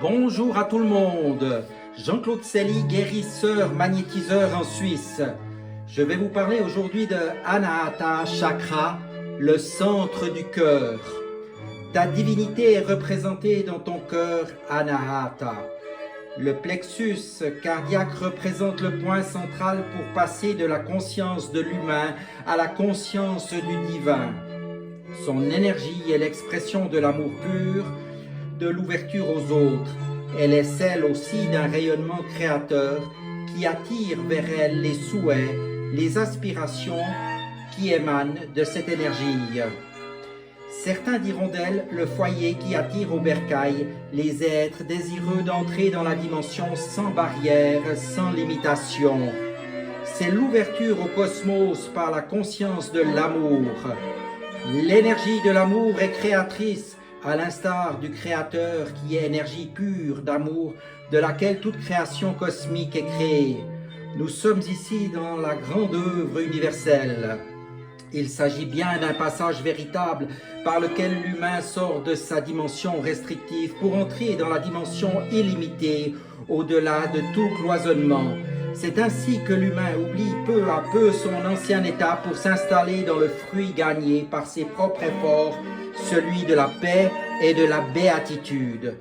Bonjour à tout le monde, Jean-Claude Selly, guérisseur magnétiseur en Suisse. Je vais vous parler aujourd'hui de Anahata Chakra, le centre du cœur. Ta divinité est représentée dans ton cœur Anahata. Le plexus cardiaque représente le point central pour passer de la conscience de l'humain à la conscience du divin. Son énergie est l'expression de l'amour pur, de l'ouverture aux autres. Elle est celle aussi d'un rayonnement créateur qui attire vers elle les souhaits, les aspirations qui émanent de cette énergie. Certains diront d'elle le foyer qui attire au bercail les êtres désireux d'entrer dans la dimension sans barrière, sans limitation. C'est l'ouverture au cosmos par la conscience de l'amour. L'énergie de l'amour est créatrice, à l'instar du Créateur qui est énergie pure d'amour de laquelle toute création cosmique est créée. Nous sommes ici dans la grande œuvre universelle. Il s'agit bien d'un passage véritable par lequel l'humain sort de sa dimension restrictive pour entrer dans la dimension illimitée, au-delà de tout cloisonnement. C'est ainsi que l'humain oublie peu à peu son ancien état pour s'installer dans le fruit gagné par ses propres efforts, celui de la paix et de la béatitude.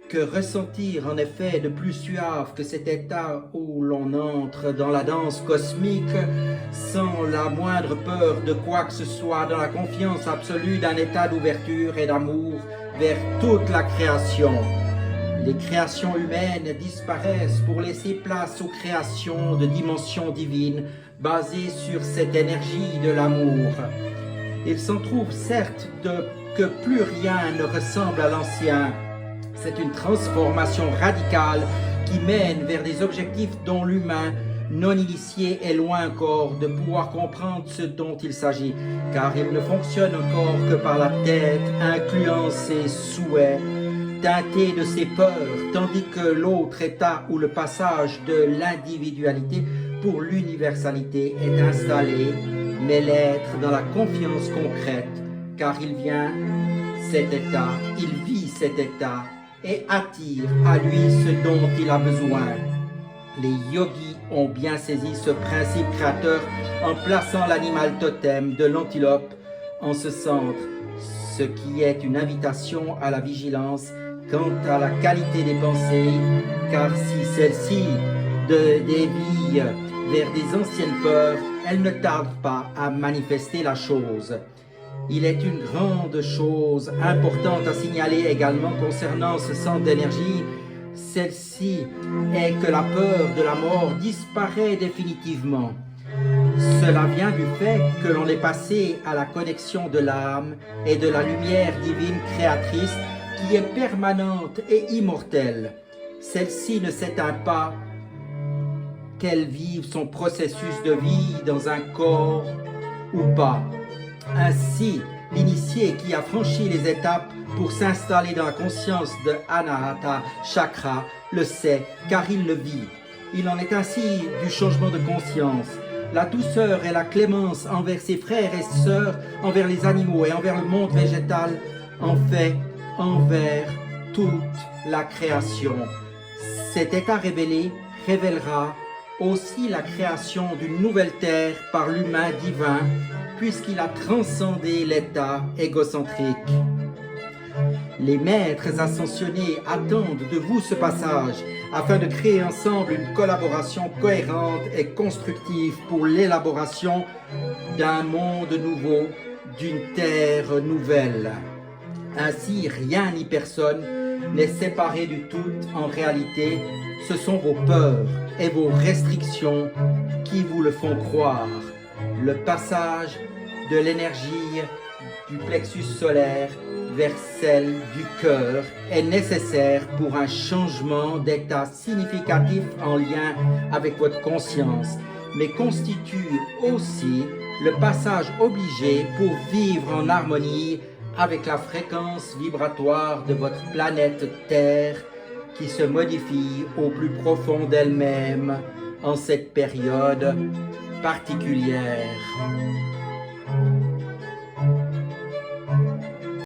Que ressentir en effet de plus suave que cet état où l'on entre dans la danse cosmique sans la moindre peur de quoi que ce soit, dans la confiance absolue d'un état d'ouverture et d'amour vers toute la création. Les créations humaines disparaissent pour laisser place aux créations de dimensions divines basées sur cette énergie de l'amour. Il s'en trouve certes que plus rien ne ressemble à l'ancien. C'est une transformation radicale qui mène vers des objectifs dont l'humain non initié est loin encore de pouvoir comprendre ce dont il s'agit, car il ne fonctionne encore que par la tête, incluant ses souhaits, teinté de ses peurs, tandis que l'autre état où le passage de l'individualité pour l'universalité est installé, mais l'être dans la confiance concrète, car il vient cet état, il vit cet état et attire à lui ce dont il a besoin. Les yogis ont bien saisi ce principe créateur en plaçant l'animal totem de l'antilope en ce centre, ce qui est une invitation à la vigilance quant à la qualité des pensées, car si celle-ci dévie vers des anciennes peurs, elle ne tarde pas à manifester la chose. Il est une grande chose importante à signaler également concernant ce centre d'énergie. Celle-ci est que la peur de la mort disparaît définitivement. Cela vient du fait que l'on est passé à la connexion de l'âme et de la lumière divine créatrice qui est permanente et immortelle. Celle-ci ne s'éteint pas, qu'elle vive son processus de vie dans un corps ou pas. Ainsi, l'initié qui a franchi les étapes pour s'installer dans la conscience de Anahata Chakra le sait, car il le vit. Il en est ainsi du changement de conscience. La douceur et la clémence envers ses frères et sœurs, envers les animaux et envers le monde végétal, en fait envers toute la création. Cet état révélé révélera aussi la création d'une nouvelle terre par l'humain divin, puisqu'il a transcendé l'état égocentrique. Les maîtres ascensionnés attendent de vous ce passage afin de créer ensemble une collaboration cohérente et constructive pour l'élaboration d'un monde nouveau, d'une terre nouvelle. Ainsi, rien ni personne n'est séparé du tout en réalité. Ce sont vos peurs et vos restrictions qui vous le font croire. Le passage de l'énergie du plexus solaire vers celle du cœur est nécessaire pour un changement d'état significatif en lien avec votre conscience, mais constitue aussi le passage obligé pour vivre en harmonie avec la fréquence vibratoire de votre planète Terre qui se modifie au plus profond d'elle-même en cette période particulière.